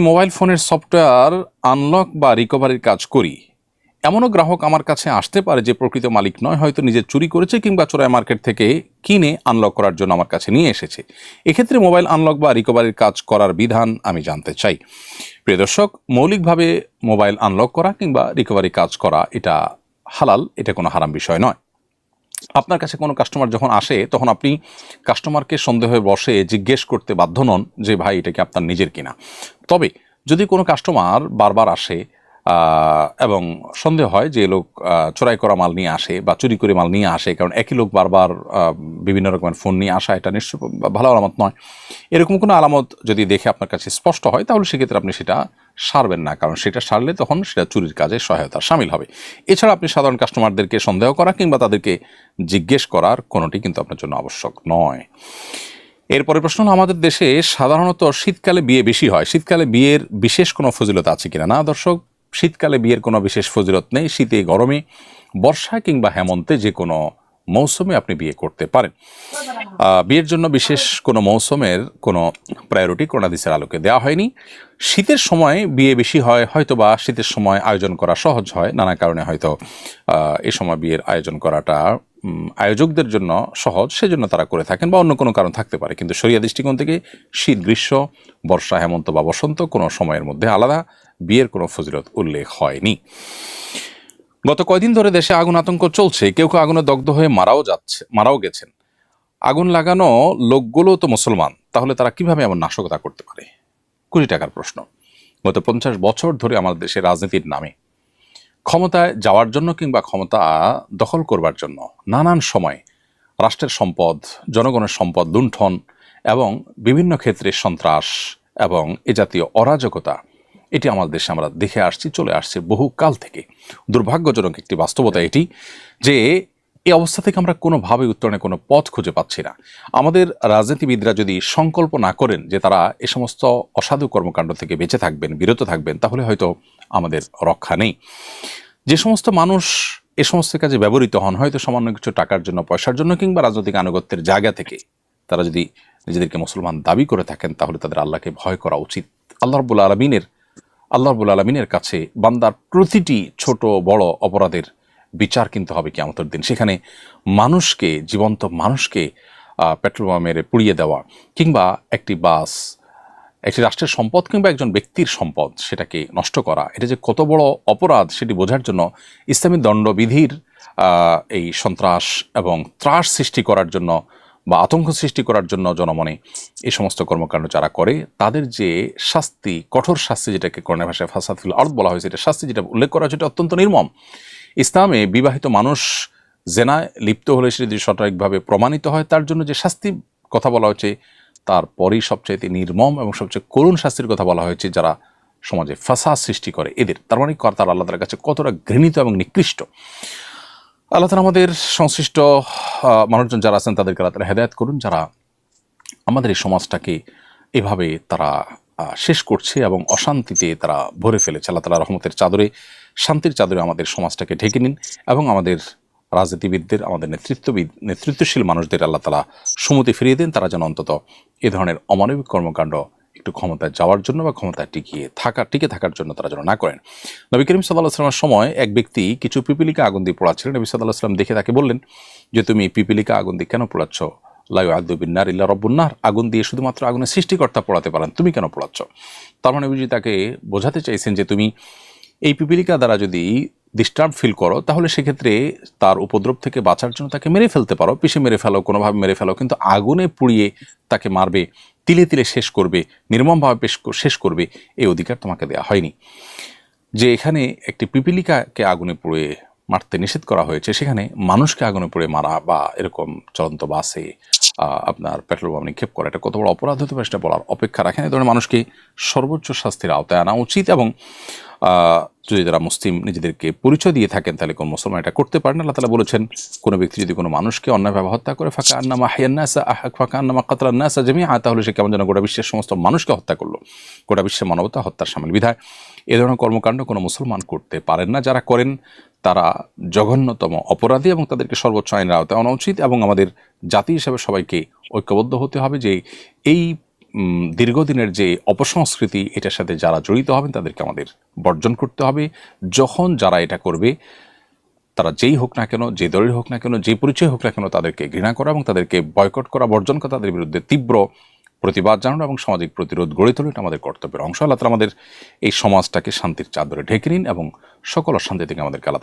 Mobile ফোনের software unlock বা রিকভারির কাজ করি, এমনও গ্রাহক আমার কাছে আসতে পারে যে প্রকৃত মালিক নয়, হয়তো নিজে চুরি করেছে কিংবা চোরাই মার্কেট থেকে কিনে আনলক করার জন্য আমার কাছে নিয়ে এসেছে। এক্ষেত্রে মোবাইল আনলক বা রিকভারির কাজ করার বিধান আমি জানতে চাই। প্রিয় দর্শক, মৌলিকভাবে মোবাইল আনলক করা কিংবা রিকভারি কাজ করা এটা হালাল, এটা কোনো হারাম বিষয় নয়। আপনার কাছে কোনো কাস্টমার যখন আসে তখন আপনি কাস্টমারকে সন্দেহে বসে জিজ্ঞেস করতে বাধ্য নন যে ভাই এটা কি আপনার নিজের কিনা। তবে যদি কোনো কাস্টমার বারবার আসে এবং সন্দেহ হয় যে লোক চোরাই করা মাল নিয়ে আসে বা চুরি করে মাল নিয়ে আসে, কারণ একই লোক বারবার বিভিন্ন রকমের ফোন নিয়ে আসা এটা নিশ্চয় ভালো আলামত নয়। এরকম কোনো আলামত যদি দেখে আপনার কাছে স্পষ্ট হয় তাহলে সেক্ষেত্রে আপনি সেটা সারবেন না, কারণ সেটা সারলে তখন সেটা চুরির কাজে সহায়তা সামিল হবে। এছাড়া আপনি সাধারণ কাস্টমারদেরকে সন্দেহ করা কিংবা তাদেরকে জিজ্ঞেস করার কোনোটি কিন্তু আপনার জন্য আবশ্যক নয়। এরপরে প্রশ্ন হলো, আমাদের দেশে সাধারণত শীতকালে বিয়ে বেশি হয়, শীতকালে বিয়ের বিশেষ কোনো ফজিলত আছে কিনা? না দর্শক, শীতকালে বিয়ের কোনো বিশেষ ফজিলত নেই। শীতে, গরমে, বর্ষা কিংবা হেমন্তে যে কোনো মৌসুমে আপনি বিয়ে করতে পারেন। বিয়ের জন্য বিশেষ কোনো মৌসুমের কোনো প্রায়োরিটি কোরআন হাদিসের আলোকে দেওয়া হয়নি। শীতের সময় বিয়ে বেশি হয়, হয়তো বা শীতের সময় আয়োজন করা সহজ হয়, নানা কারণে হয়তো এ সময় বিয়ের আয়োজন করাটা আয়োজকদের জন্য সহজ, সেজন্য তারা করে থাকেন, বা অন্য কোনো কারণ থাকতে পারে। কিন্তু শরিয়া দৃষ্টিকোণ থেকে শীত, গ্রীষ্ম, বর্ষা, হেমন্ত বা বসন্ত কোনো সময়ের মধ্যে আলাদা বিয়ের কোনো ফজিলত উল্লেখ হয়নি। গত কয়দিন ধরে দেশে আগুন আতঙ্ক চলছে, কেউ কেউ আগুনে দগ্ধ হয়ে মারাও গেছেন। আগুন লাগানো লোকগুলো তো মুসলমান, তাহলে তারা কিভাবে এমন নাশকতা করতে পারে? কোটি টাকার প্রশ্ন। গত 50 বছর ধরে আমাদের দেশে রাজনীতির নামে ক্ষমতায় যাওয়ার জন্য কিংবা ক্ষমতা দখল করবার জন্য নানান সময় রাষ্ট্রের সম্পদ, জনগণের সম্পদ লুণ্ঠন এবং বিভিন্ন ক্ষেত্রে সন্ত্রাস এবং এ জাতীয় অরাজকতা, এটি আমাদের দেশে আমরা দেখে আসছি, চলে আসছে বহু কাল থেকে। দুর্ভাগ্যজনক একটি বাস্তবতা এটি যে এই অবস্থা থেকে আমরা কোনোভাবে উত্তরণের কোনো পথ খুঁজে পাচ্ছি না। আমাদের রাজনীতিবিদরা যদি সংকল্প না করেন যে তারা এ সমস্ত অসাধু কর্মকাণ্ড থেকে বেঁচে থাকবেন, বিরত থাকবেন, তাহলে হয়তো আমাদের রক্ষা নেই। যে সমস্ত মানুষ এ সমস্ত কাজে ব্যবহৃত হন, হয়তো সামান্য কিছু টাকার জন্য, পয়সার জন্য কিংবা রাজনৈতিক আনুগত্যের জায়গা থেকে, তারা যদি নিজেদেরকে মুসলমান দাবি করে থাকেন তাহলে তাদের আল্লাহকে ভয় করা উচিত। আল্লাহ রাব্বুল আলামিনের কাছে বান্দার প্রতিটি ছোট বড় অপরাধের বিচার কিন্তু হবে কিয়ামতের দিন। সেখানে মানুষকে, জীবন্ত মানুষকে পেট্রোল বোমা মেরে পুড়িয়ে দেওয়া কিংবা একটি বাস, একটি রাষ্ট্রের সম্পদ কিংবা একজন ব্যক্তির সম্পদ সেটাকে নষ্ট করা, এটা যে কত বড় অপরাধ সেটি বোঝার জন্য ইসলামী দণ্ডবিধির এই সন্ত্রাস এবং ত্রাস সৃষ্টি করার জন্য বা আতঙ্ক সৃষ্টি করার জন্য জনমনে এই সমস্ত কর্মকাণ্ড যারা করে তাদের যে শাস্তি, কঠোর শাস্তি, যেটাকে কোরআনের ভাষায় ফাসাদ ফিল আরদ বলা হয়েছে, এটা শাস্তি যেটা উল্লেখ করা হয়েছে এটা অত্যন্ত নির্মম। ইসলামে বিবাহিত মানুষ জেনায় লিপ্ত হলে সেটি যদি সঠিকভাবে প্রমাণিত হয় তার জন্য যে শাস্তি কথা বলা হয়েছে তারপরেই সবচাইতে নির্মম এবং সবচেয়ে করুণ শাস্তির কথা বলা হয়েছে যারা সমাজে ফাসাদ সৃষ্টি করে এদের। তার মানে তারা আল্লাহ তাআলার কাছে কতটা ঘৃণিত এবং নিকৃষ্ট। আল্লাহ তাআলা আমাদের সংশ্লিষ্ট মানুষজন যারা আছেন তাদেরকে আল্লাহ তাআলা হেদায়েত করুন, যারা আমাদের এই সমাজটাকে এভাবে তারা শেষ করছে এবং অশান্তিতে তারা ভরে ফেলেছে। আল্লাহ তাআলা রহমতের চাদরে, শান্তির চাদরে আমাদের সমাজটাকে ঢেকে নিন এবং আমাদের রাজনীতিবিদদের, আমাদের নেতৃত্বশীল মানুষদের আল্লাহ তাআলা সুমতি ফিরিয়ে দেন, তারা যেন অন্তত এ ধরনের অমানবিক কর্মকাণ্ড একটু ক্ষমতায় যাওয়ার জন্য বা ক্ষমতায় টিকে থাকার জন্য তারা যেন না করেন। নবী করিম সাল্লাল্লাহু আলাইহি ওয়াসাল্লামের সময় এক ব্যক্তি কিছু পিপিলিকা আগুন দিয়ে পোড়াচ্ছিলেন। নবী সাল্লাল্লাহু আলাইহি ওয়াসাল্লাম দেখে তাকে বললেন যে তুমি পিপিলিকা আগুন দিয়ে কেন পোড়াচ্ছ? লা ইউআযযিবু বিন-নার ইল্লা রাব্বুন নার, আগুন দিয়ে শুধুমাত্র আগুনের সৃষ্টিকর্তা পোড়াতে পারেন, তুমি কেন পোড়াচ্ছ? তার মানে নবীজি তাকে বোঝাতে চাইছেন যে তুমি এই পিপিলিকা দ্বারা যদি ডিস্টার্ব ফিল করো তাহলে সেক্ষেত্রে তার উপদ্রব থেকে বাঁচার জন্য তাকে মেরে ফেলতে পারো, পিষে মেরে ফেলো, কোনোভাবে মেরে ফেলো, কিন্তু আগুনে পুড়িয়ে তাকে মারবে, তিলে তিলে শেষ করবে, নির্মমভাবে শেষ করবে, এই অধিকার তোমাকে দেওয়া হয়নি। যে এখানে একটি পিপিলিকাকে আগুনে পুড়ে মারতে নিষেধ করা হয়েছে, সেখানে মানুষকে আগুনে পুড়ে মারা বা এরকম চলন্ত বাসে আপনার পেট্রোল বোমা নিক্ষেপ করা এটা কত বড় অপরাধ হতে পারে সেটা বলার অপেক্ষা রাখেন। এই ধরনের মানুষকে সর্বোচ্চ শাস্তির আওতায় আনা উচিত এবং যদি যারা মুসলিম নিজেদেরকে পরিচয় দিয়ে থাকেন তাহলে কোন মুসলমান এটা করতে পারেন। আল্লাহ তাআলা বলেছেন কোনো ব্যক্তি যদি কোনো মানুষকে অন্যায়ভাবে হত্যা করে ফাকান্নামা কাতালান নাসা জামিআ, তাহলে সে কেমন যেন গোটা বিশ্বের সমস্ত মানুষকে হত্যা করলো, গোটা বিশ্বের মানবতা হত্যার সামিল। বিধায় এ ধরনের কর্মকাণ্ড কোনো মুসলমান করতে পারেন না। যারা করেন তারা জঘন্যতম অপরাধী এবং তাদেরকে সর্বোচ্চ আইনের আওতায় আনা উচিত এবং আমাদের জাতি হিসেবে সবাইকে ঐক্যবদ্ধ হতে হবে যে এই দীর্ঘদিনের যে অপসংস্কৃতি, এটার সাথে যারা জড়িত হবেন তাদেরকে আমাদের বর্জন করতে হবে। যখন যারা এটা করবে, তারা যেই হোক না কেন, যে দলের হোক না কেন, যে পরিচয় হোক না কেন, তাদেরকে ঘৃণা করা এবং তাদেরকে বয়কট করা, বর্জন করা, তাদের বিরুদ্ধে তীব্র প্রতিবাদ জানানো এবং সামাজিক প্রতিরোধ গড়ে তোলা, এটা আমাদের কর্তব্যের অংশ। আল্লাহ তাআলা আমাদের এই সমাজটাকে শান্তির চাদরে ঢেকে নিন এবং সকল অশান্তি থেকে আমাদেরকে আল্লাহ